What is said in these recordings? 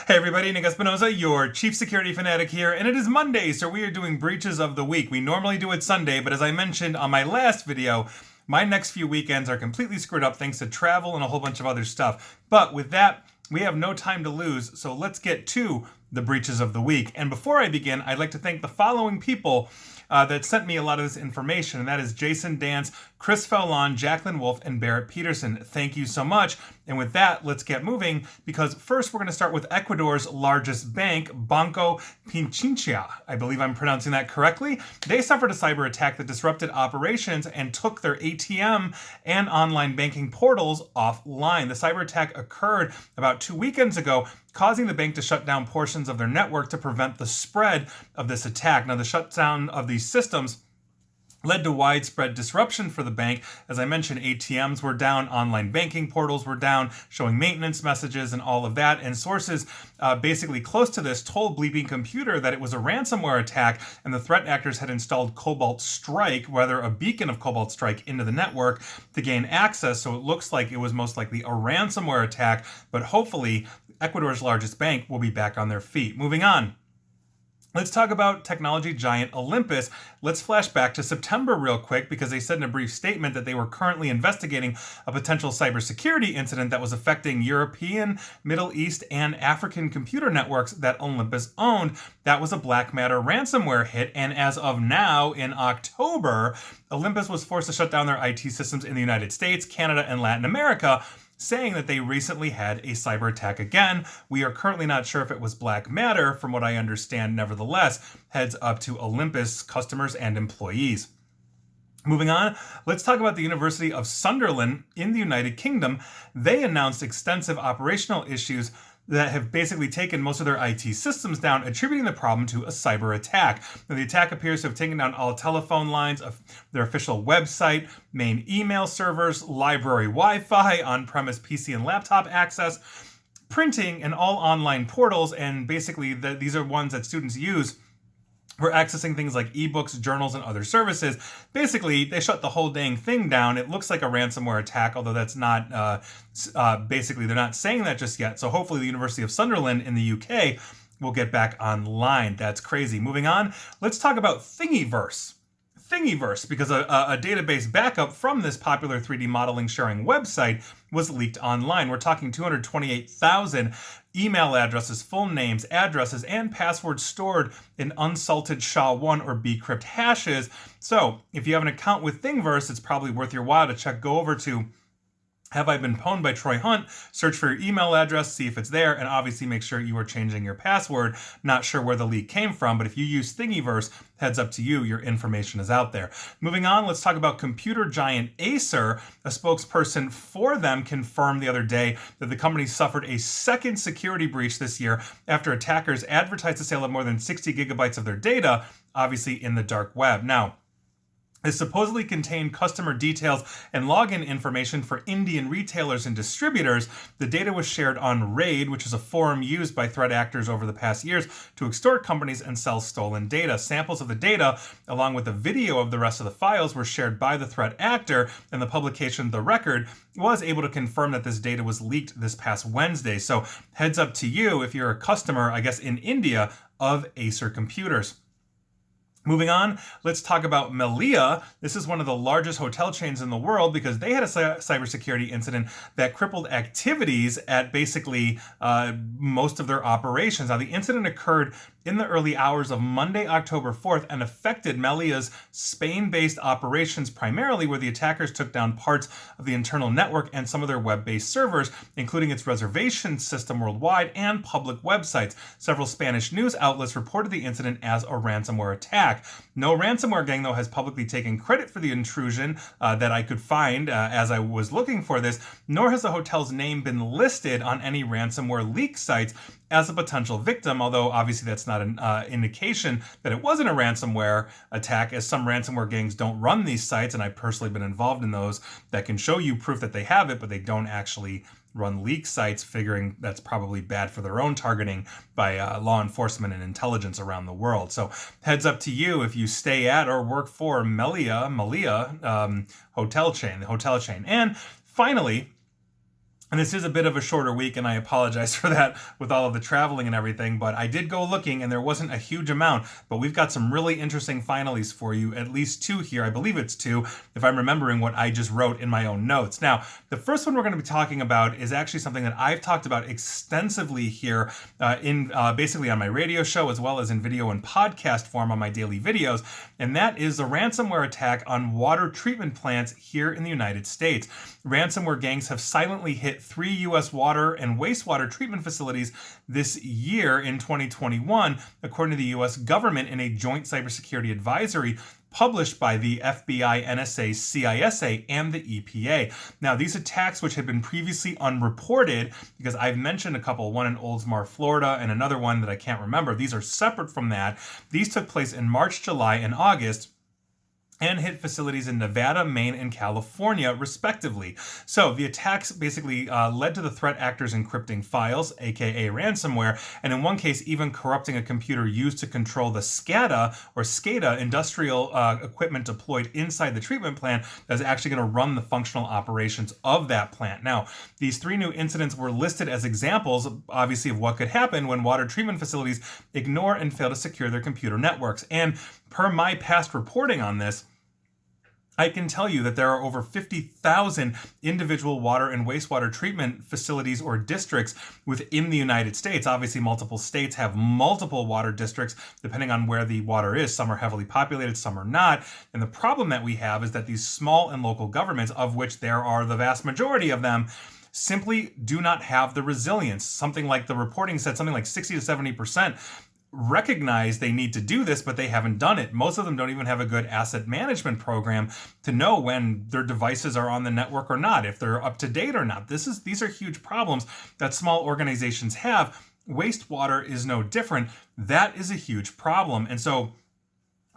Hey everybody, Nick Espinosa, your chief security fanatic here, and it is Monday, so we are doing breaches of the week. We normally do it Sunday, but as I mentioned on my last video, my next few weekends are completely screwed up thanks to travel and a whole bunch of other stuff. But with that, we have no time to lose, so let's get to the breaches of the week. And before I begin, I'd like to thank the following people that sent me a lot of this information, and that is Jason Dance, Chris Fellon, Jacqueline Wolf, and Barrett Peterson. Thank you so much. And with that, let's get moving, because first we're going to start with Ecuador's largest bank, Banco Pichincha. I believe I'm pronouncing that correctly. They suffered a cyber attack that disrupted operations and took their ATM and online banking portals offline. The cyber attack occurred about 2 weekends ago, causing the bank to shut down portions of their network to prevent the spread of this attack. Now, the shutdown of these systems led to widespread disruption for the bank. As I mentioned, ATMs were down, online banking portals were down, showing maintenance messages and all of that. And sources basically close to this told Bleeping Computer that it was a ransomware attack, and the threat actors had installed Cobalt Strike, rather a beacon of Cobalt Strike, into the network to gain access. So it looks like it was most likely a ransomware attack, but hopefully Ecuador's largest bank will be back on their feet. Moving on. Let's talk about technology giant Olympus. Let's flash back to September real quick, because they said in a brief statement that they were currently investigating a potential cybersecurity incident that was affecting European, Middle East, and African computer networks that Olympus owned. That was a black matter ransomware hit, and as of now, in October, Olympus was forced to shut down their IT systems in the United States, Canada, and Latin America, saying that they recently had a cyber attack again. We are currently not sure if it was black matter, from what I understand. Nevertheless, heads up to Olympus customers and employees. Moving on, let's talk about the University of Sunderland in the United Kingdom. They announced extensive operational issues that have basically taken most of their IT systems down, attributing the problem to a cyber attack. Now, the attack appears to have taken down all telephone lines of their official website, main email servers, library Wi-Fi, on-premise PC and laptop access, printing, and all online portals. And basically, these are ones that students use for accessing things like ebooks, journals, and other services. Basically, they shut the whole dang thing down. It looks like a ransomware attack, although that's not, basically, they're not saying that just yet. So hopefully the University of Sunderland in the UK will get back online. That's crazy. Moving on, let's talk about Thingiverse. Thingiverse, because a database backup from this popular 3D modeling sharing website was leaked online. We're talking 228,000 email addresses, full names, addresses, and passwords stored in unsalted SHA-1 or bcrypt hashes. So if you have an account with Thingiverse, it's probably worth your while to go over to Have I Been Pwned by Troy Hunt, search for your email address, see if it's there, and obviously make sure you are changing your password. Not sure where the leak came from, but if you use Thingiverse, heads up to you, your information is out there. Moving on, let's talk about computer giant Acer. A spokesperson for them confirmed the other day that the company suffered a second security breach this year after attackers advertised the sale of more than 60 gigabytes of their data, obviously in the dark web. Now, it supposedly contained customer details and login information for Indian retailers and distributors. The data was shared on Raid, which is a forum used by threat actors over the past years to extort companies and sell stolen data. Samples of the data, along with a video of the rest of the files, were shared by the threat actor, and the publication The Record was able to confirm that this data was leaked this past Wednesday. So heads up to you if you're a customer, I guess in India, of Acer computers. Moving on, let's talk about Melia. This is one of the largest hotel chains in the world, because they had a cybersecurity incident that crippled activities at basically most of their operations. Now, the incident occurred in the early hours of Monday, October 4th, and affected Melia's Spain-based operations primarily, where the attackers took down parts of the internal network and some of their web-based servers, including its reservation system worldwide and public websites. Several Spanish news outlets reported the incident as a ransomware attack. No ransomware gang, though, has publicly taken credit for the intrusion that I could find as I was looking for this, nor has the hotel's name been listed on any ransomware leak sites as a potential victim, although obviously that's not an indication that it wasn't a ransomware attack, as some ransomware gangs don't run these sites, and I've personally been involved in those that can show you proof that they have it, but they don't actually run leak sites, figuring that's probably bad for their own targeting by law enforcement and intelligence around the world. So heads up to you if you stay at or work for Melia hotel chain, the hotel chain. And finally, And this is a bit of a shorter week, and I apologize for that with all of the traveling and everything, but I did go looking and there wasn't a huge amount, but we've got some really interesting finalies for you, at least two here. I believe it's two, if I'm remembering what I just wrote in my own notes. Now, the first one we're going to be talking about is actually something that I've talked about extensively here basically on my radio show, as well as in video and podcast form on my daily videos, and that is the ransomware attack on water treatment plants here in the United States. Ransomware gangs have silently hit 3 U.S. water and wastewater treatment facilities this year in 2021, according to the U.S. government in a joint cybersecurity advisory published by the FBI, NSA, CISA, and the EPA. Now, these attacks, which had been previously unreported, because I've mentioned a couple, one in Oldsmar, Florida, and another one that I can't remember, these are separate from that. These took place in March, July, and August, and hit facilities in Nevada, Maine, and California, respectively. So the attacks basically led to the threat actors encrypting files, aka ransomware, and in one case even corrupting a computer used to control the SCADA industrial equipment deployed inside the treatment plant that's actually going to run the functional operations of that plant. Now, these three new incidents were listed as examples, obviously, of what could happen when water treatment facilities ignore and fail to secure their computer networks. And per my past reporting on this, I can tell you that there are over 50,000 individual water and wastewater treatment facilities or districts within the United States. Obviously, multiple states have multiple water districts, depending on where the water is. Some are heavily populated, some are not. And the problem that we have is that these small and local governments, of which there are the vast majority of them, simply do not have the resilience. Something like the reporting said, something like 60 to 70% recognize they need to do this, but they haven't done it. Most of them don't even have a good asset management program to know when their devices are on the network or not, if they're up to date or not. These are huge problems that small organizations have. Wastewater is no different. That is a huge problem. And so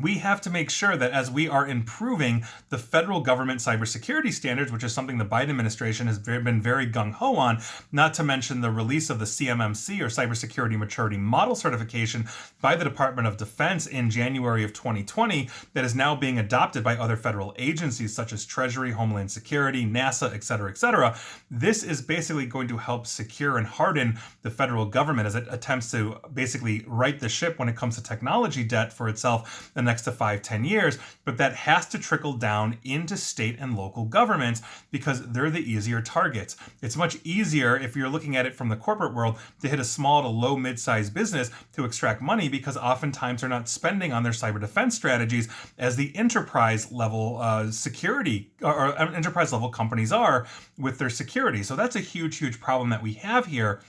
we have to make sure that as we are improving the federal government cybersecurity standards, which is something the Biden administration has been very gung-ho on, not to mention the release of the CMMC, or Cybersecurity Maturity Model Certification, by the Department of Defense in January of 2020, that is now being adopted by other federal agencies such as Treasury, Homeland Security, NASA, et cetera, et cetera. This is basically going to help secure and harden the federal government as it attempts to basically right the ship when it comes to technology debt for itself the next to 5-10 years, but that has to trickle down into state and local governments because they're the easier targets. It's much easier, if you're looking at it from the corporate world, to hit a small to low mid-sized business to extract money, because oftentimes they're not spending on their cyber defense strategies as the enterprise level security or enterprise level companies are with their security. So that's a huge problem that we have here.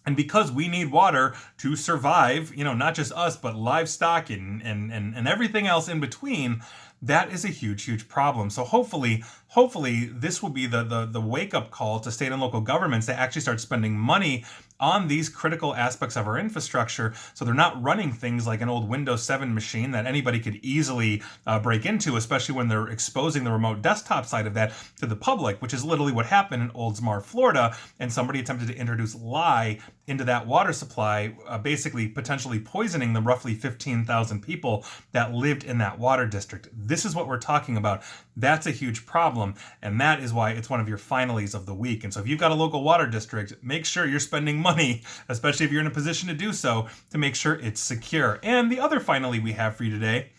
And because we need water to survive, not just us, but livestock and everything else in between, that is a huge problem. So hopefully this will be the wake-up call to state and local governments to actually start spending money on these critical aspects of our infrastructure, so they're not running things like an old Windows 7 machine that anybody could easily break into, especially when they're exposing the remote desktop side of that to the public, which is literally what happened in Oldsmar, Florida, and somebody attempted to introduce lye into that water supply, basically potentially poisoning the roughly 15,000 people that lived in that water district. This is what we're talking about. That's a huge problem, and that is why it's one of your finalies of the week. And so if you've got a local water district, make sure you're spending money, especially if you're in a position to do so, to make sure it's secure. And the other finally we have for you today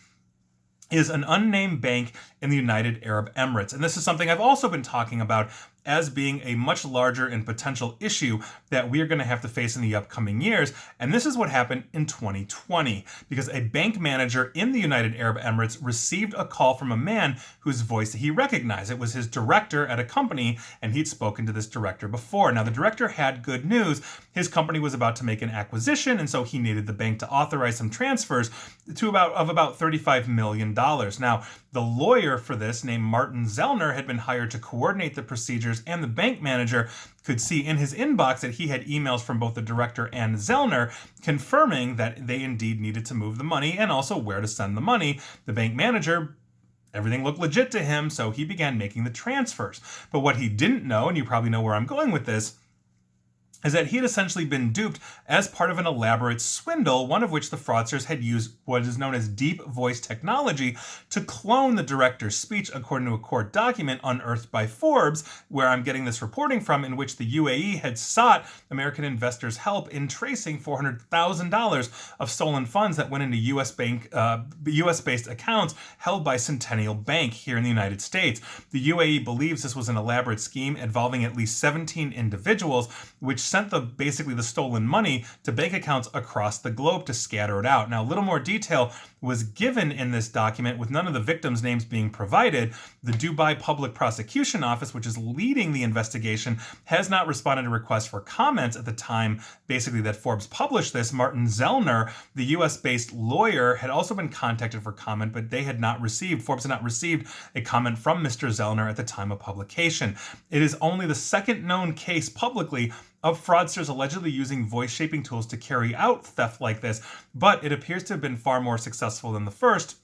is an unnamed bank in the United Arab Emirates. And this is something I've also been talking about as being a much larger and potential issue that we are going to have to face in the upcoming years. And this is what happened in 2020, because a bank manager in the United Arab Emirates received a call from a man whose voice he recognized. It was his director at a company, and he'd spoken to this director before. Now, the director had good news. His company was about to make an acquisition, and so he needed the bank to authorize some transfers to about $35 million. Now, the lawyer for this, named Martin Zellner, had been hired to coordinate the procedures, and the bank manager could see in his inbox that he had emails from both the director and Zellner confirming that they indeed needed to move the money and also where to send the money. The bank manager, everything looked legit to him, so he began making the transfers. But what he didn't know, and you probably know where I'm going with this, is that he had essentially been duped as part of an elaborate swindle, one of which the fraudsters had used what is known as deep voice technology to clone the director's speech, according to a court document unearthed by Forbes, where I'm getting this reporting from, in which the UAE had sought American investors' help in tracing $400,000 of stolen funds that went into U.S.-based accounts held by Centennial Bank here in the United States. The UAE believes this was an elaborate scheme involving at least 17 individuals, which sent basically the stolen money to bank accounts across the globe to scatter it out. Now, a little more detail was given in this document, with none of the victims' names being provided. The Dubai Public Prosecution Office, which is leading the investigation, has not responded to requests for comments at the time, basically, that Forbes published this. Martin Zellner, the US-based lawyer, had also been contacted for comment, but Forbes had not received a comment from Mr. Zellner at the time of publication. It is only the second known case publicly of fraudsters allegedly using voice-shaping tools to carry out theft like this, but it appears to have been far more successful than the first.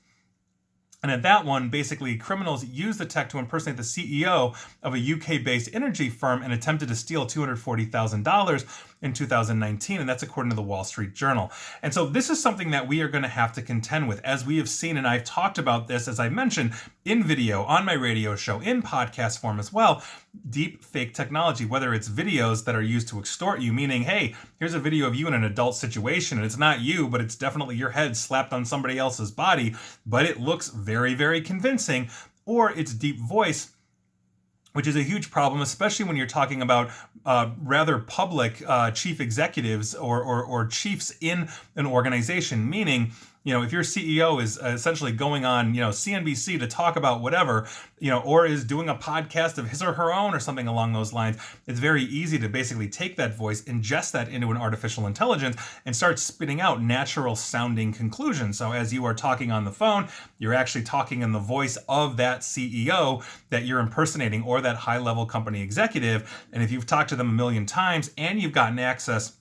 And at that one, basically, criminals used the tech to impersonate the CEO of a UK-based energy firm and attempted to steal $240,000 in 2019, and that's according to the Wall Street Journal. And so this is something that we are going to have to contend with, as we have seen, and I've talked about this, as I mentioned, in video, on my radio show, in podcast form as well, deep fake technology, whether it's videos that are used to extort you, meaning, hey, here's a video of you in an adult situation, and it's not you, but it's definitely your head slapped on somebody else's body, but it looks very, very convincing, or it's deep voice, which is a huge problem, especially when you're talking about rather public chief executives or chiefs in an organization, meaning, if your CEO is essentially going on, CNBC to talk about whatever, or is doing a podcast of his or her own or something along those lines, it's very easy to basically take that voice, ingest that into an artificial intelligence, and start spitting out natural sounding conclusions. So as you are talking on the phone, you're actually talking in the voice of that CEO that you're impersonating, or that high-level company executive. And if you've talked to them a million times and you've gotten access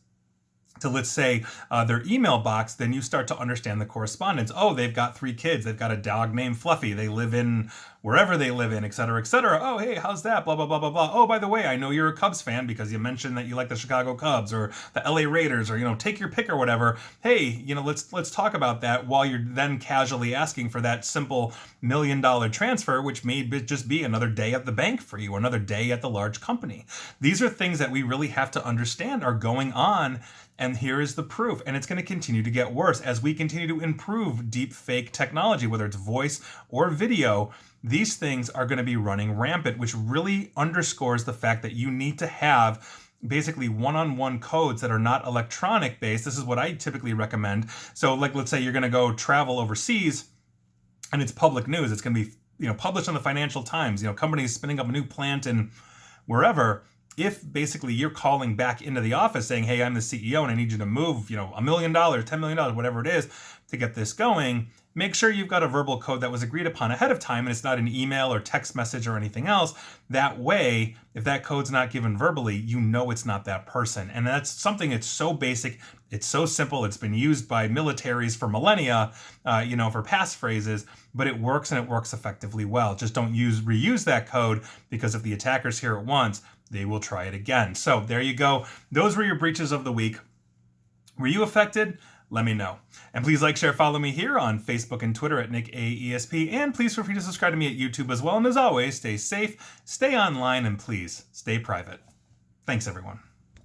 to, let's say, their email box, then you start to understand the correspondence. Oh, they've got 3 kids. They've got a dog named Fluffy. They live in wherever they live in, et cetera, et cetera. Oh, hey, how's that? Blah, blah, blah, blah, blah. Oh, by the way, I know you're a Cubs fan because you mentioned that you like the Chicago Cubs or the LA Raiders, or, take your pick or whatever. Hey, let's talk about that, while you're then casually asking for that simple $1 million transfer, which may just be another day at the bank for you, another day at the large company. These are things that we really have to understand are going on. And here is the proof. And it's going to continue to get worse as we continue to improve deep fake technology, whether it's voice or video. These things are going to be running rampant, which really underscores the fact that you need to have basically one-on-one codes that are not electronic based. This is what I typically recommend. So let's say you're going to go travel overseas and it's public news. It's going to be, published on the Financial Times, companies spinning up a new plant in wherever. If basically you're calling back into the office saying, hey, I'm the CEO and I need you to move, $1 million, $10 million, whatever it is, to get this going, make sure you've got a verbal code that was agreed upon ahead of time and it's not an email or text message or anything else. That way, if that code's not given verbally, it's not that person. And that's something that's so basic, it's so simple, it's been used by militaries for millennia, for passphrases, but it works, and it works effectively well. Just don't reuse that code, because if the attackers hear it once, they will try it again. So there you go. Those were your breaches of the week. Were you affected? Let me know. And please like, share, follow me here on Facebook and Twitter at NickAESP. And please feel free to subscribe to me at YouTube as well. And as always, stay safe, stay online, and please stay private. Thanks, everyone.